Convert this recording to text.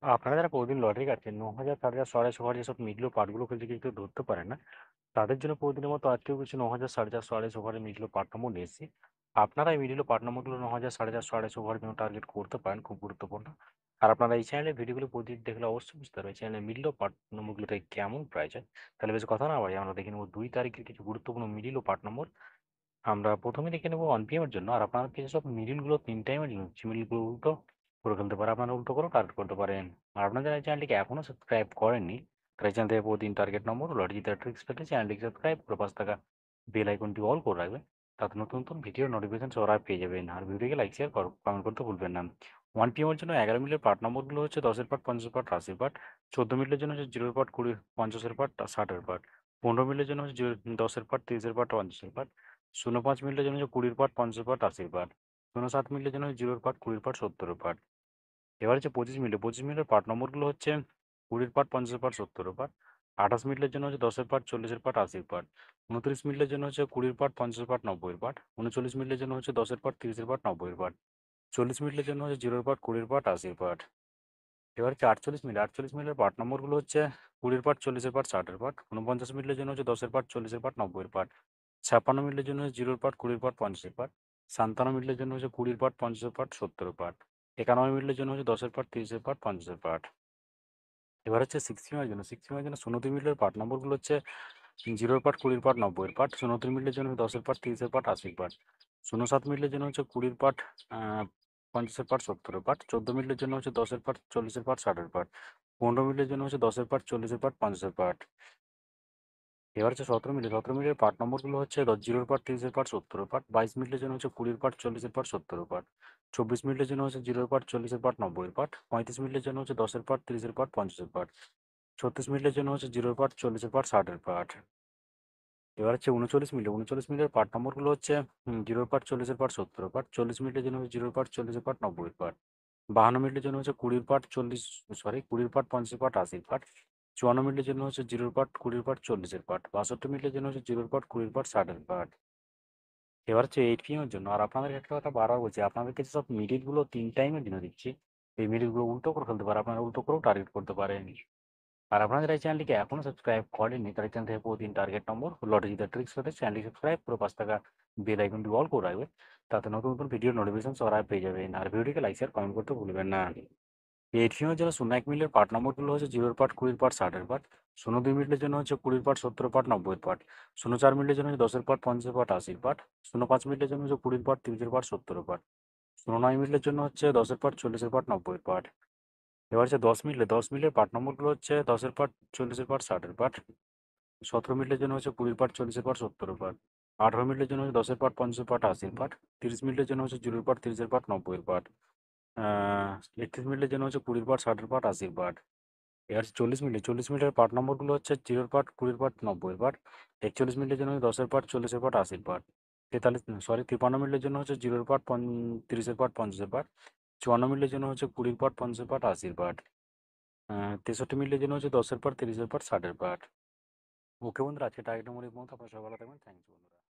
আপনারা যারা প্রতিদিন লটারি কাটছেন ৯,০০০, ৪,৫০০, ৪,৫০০ যেসব মিডল পার্টগুলো খেলতে গিয়ে কেউ ধরতে পারে না, তাদের জন্য প্রতিদিনের মতো আজকেও কিছু ৯,০০০, ৪,৫০০, ৪,৫০০ ওভারের মিডল পার্ট নম্বর নিয়ে এসেছি। আপনারা এই মিডল পার্ট নম্বরগুলো ৯,০০০, ৪,৫০০, ৪,৫০০ ওভারের জন্য টার্গেট করতে পারেন, খুব গুরুত্বপূর্ণ। আর আপনারা এই চ্যানেলের ভিডিওগুলো প্রতিদিন দেখলে অবশ্যই বুঝতে পারবেন চ্যানেলের মিডল পার্ট নম্বরগুলোতে কেমন প্রাইস হয়। তাহলে বেশি কথা না বাড়িয়ে আমরা দেখে নেব ২ তারিখের কিছু গুরুত্বপূর্ণ মিডল ও পার্ট নম্বর। আমরা প্রথমে দেখে নেব 1 PM এর জন্য। আর আপনাদেরকে যেসব মিডলগুলো 3 টাইমের জন্য দিচ্ছি, মিডলগুলো উল্টো করে ফেলতে পারে, আপনারা উল্টো করেও টার্গেট করতে পারেন। আর আপনারা যারা এই চ্যানেলটিকে এখনো সাবস্ক্রাইব করেননি, তারা এই চ্যানেল থেকে প্রতিদিন টার্গেট নম্বর লটারি জেতার ট্রিক্স পেতে চ্যানেলটিকে সাবস্ক্রাইব করে পাশে থাকা বেল আইকনটি অল করে রাখবেন। তাতে নতুন নতুন ভিডিও নোটিফিকেশন সবার আগে পেয়ে যাবেন। আর ভিডিওকে লাইক শেয়ার কমেন্ট করতে ভুলবেন না। 1 PM এর জন্য 11 মিনিটের পার্ট নম্বরগুলো হচ্ছে 10-এর পার্ট, 50-এর পার্ট, 80-এর পার্ট। 14 মিনিটের জন্য হচ্ছে 0-এর পার্ট, 20, 50-এর পার্ট, 60-এর পার্ট। 15 মিনিটের জন্য হচ্ছে 10-এর পার্ট, 30-এর পার্ট, 50-এর পার্ট। 05 মিনিটের জন্য হচ্ছে 20-এর পার্ট, 50-এর পার্ট, 80-এর পার্ট। 07 মিনিটের জন্য হচ্ছে 0-এর পার্ট, 20-এর পার্ট, 70-এর পার্ট। এবার হচ্ছে 25 মিনিটের পার্ট নম্বরগুলো হচ্ছে 20-এর পার্ট, 50-এর পার্ট, 70-এর পার্ট। 28 মিনিটের জন্য হচ্ছে 10-এর পার্ট, 40-এর পার্ট, 80-এর পার্ট। 29 মিনিটের জন্য হচ্ছে 20-এর পার্ট, 50-এর পার্ট, 90-এর পার্ট। 39 মিনিটের জন্য হচ্ছে 10-এর পার্ট, 30-এর পার্ট, 90-এর পার্ট। 40 মিনিটের জন্য হচ্ছে 0-এর পার্ট, 20-এর পার্ট, 80-এর পার্ট। এবার হচ্ছে 48 মিনিটের পার্ট নম্বরগুলো হচ্ছে 20-এর পার্ট, 40-এর পার্ট, 60-এর পার্ট। 49 মিনিটের জন্য হচ্ছে 10-এর পার্ট, 40-এর পার্ট, 90-এর পার্ট। 56 মিনিটের জন্য হচ্ছে 0-এর পার্ট, 20-এর পার্ট, 50-এর পার্ট। 57 মিনিটের জন্য হচ্ছে 20-এর পার্ট, 50-এর পার্ট, 70-এর পার্ট। 91 মিনিটের জন্য হচ্ছে 10-এর পার্ট, 30-এর পার্ট, 50-এর পার্ট। এবার হচ্ছে 60 মিনিটের জন্য 29 মিনিটের পার্ট নম্বরগুলো হচ্ছে 0-এর পার্ট, 20-এর পার্ট, 90-এর পার্ট। 29 মিনিটের জন্য 10-এর পার্ট, 30-এর পার্ট, 80-এর পার্ট। 57 মিনিটের জন্য হচ্ছে 20-এর পার্ট, 50-এর পার্ট, 70-এর পার্ট। 14 মিনিটের জন্য হচ্ছে 10-এর পার্ট, 40-এর পার্ট, 60-এর পার্ট। 15 মিনিটের জন্য হচ্ছে 10-এর পার্ট, 40-এর পার্ট, 50-এর পার্ট। এবার হচ্ছে 17 মিনিটের পার্ট নম্বরগুলো হচ্ছে 0-এর পার্ট, 30-এর পার্ট, 70-এর পার্ট। 22 মিনিটের জন্য হচ্ছে 20-এর পার্ট, 40-এর পার্ট, 70-এর পার্ট। 24 মিনিটের জন্য হচ্ছে 0-এর পার্ট, 40-এর পার্ট, 90-এর পার্ট। 35 মিনিটের জন্য হচ্ছে 10-এর পার্ট, 30-এর পার্ট, 50-এর পার্ট। 36 মিনিটের জন্য হচ্ছে 0-এর পার্ট, 40-এর পার্ট, 60-এর পার্ট। এবার হচ্ছে 39 মিনিটের পার্ট নম্বরগুলো হচ্ছে 0-এর পার্ট, 40-এর পার্ট, 70-এর পার্ট। 40 মিনিটের জন্য হচ্ছে 0-এর পার্ট, 40-এর পার্ট, 90-এর পার্ট। 52 মিনিটের জন্য হচ্ছে 20-এর পার্ট, 20-এর পার্ট, 50-এর পার্ট, 80-এর পার্ট। 54 মিনিটের জন্য হচ্ছে 0-এর পার্ট, 20-এর পার্ট, 40-এর পার্ট। 62 মিনিটের জন্য হচ্ছে 0-এর পার্ট, 20-এর পার্ট, 60-এর পার্ট। এবার হচ্ছে 8 PM এর জন্য। আর আপনাদের একটা কথা বারবার বলছি, আপনাদেরকে যেসব মিডিলগুলো 3 টাইমের জন্য দিচ্ছি, এই মিডিলগুলো উল্টো করে ফেলতে পারে, আপনারা উল্টো করেও টার্গেট করতে পারেন। আর আপনারা যারা এই চ্যানেলটিকে এখনো সাবস্ক্রাইব করেননি, তারা চ্যানেল থেকে প্রতিদিন টার্গেট নম্বর লটারি জিতার ট্রিক্স পেতে চ্যানেলটি সাবস্ক্রাইব করে পাশে থাকা বেল আইকনটি অল করে রাখবেন। তাতে নতুন নতুন ভিডিও নোটিফিকেশন সবার আগে পেয়ে যাবেন। আর ভিডিওটিকে লাইক শেয়ার কমেন্ট করতে ভুলবেন না। এই ফিমের জন্য 01 মিনিটের পার্ট নম্বরগুলো হচ্ছে 0-এর পার্ট, 20-এর পার্ট, 60-এর পার্ট। 02 মিনিটের জন্য হচ্ছে 20-এর পার্ট, 70-এর পার্ট, 90-এর পার্ট। 04 মিনিটের জন্য হচ্ছে 10-এর পার্ট, 50-এর পার্ট, 80-এর পার্ট। 05 মিনিটের জন্য হচ্ছে 20-এর পার্ট, 30-এর পার্ট, 70-এর পার্ট। 09 মিনিটের জন্য হচ্ছে 10-এর পার্ট, 40-এর পার্ট, 90-এর পার্ট। এবার হচ্ছে 10 মিনিটের পার্ট নম্বরগুলো হচ্ছে 10-এর পার্ট, 40-এর পার্ট, 60-এর পার্ট। 17 মিনিটের জন্য হচ্ছে 20-এর পার্ট, 40-এর পার্ট, 70-এর পার্ট। 18 মিনিটের জন্য হচ্ছে 10-এর পার্ট, 50-এর পার্ট, 80-এর পার্ট। 30 মিনিটের জন্য হচ্ছে 0-এর পার্ট, 30-এর পার্ট, 90-এর পার্ট। 31 মিনিটের জন্য হচ্ছে 20-এর পার্ট, 60-এর পার্ট, 80-এর পার্ট। এবার 40 মিনিটের পার্ট নম্বরগুলো হচ্ছে 0-এর পার্ট, 20-এর পার্ট, 90-এর পার্ট। 41 মিনিটের জন্য হচ্ছে 10-এর পার্ট, 40-এর পার্ট, 80-এর পার্ট। 53 মিনিটের জন্য হচ্ছে 0-এর পার্ট, 30-এর পার্ট, 50-এর পার্ট। 54 মিনিটের জন্য হচ্ছে 20-এর পার্ট, 50-এর পার্ট, 80-এর পার্ট। 63 মিনিটের জন্য হচ্ছে 10-এর পার্ট, 30-এর পার্ট, 60-এর পার্ট। ওকে বন্ধুরা, আজকে টার্গেট নম্বর এই পর্যন্ত। আপনারা সবাই ভালো থাকবেন। থ্যাংক ইউ বন্ধুরা।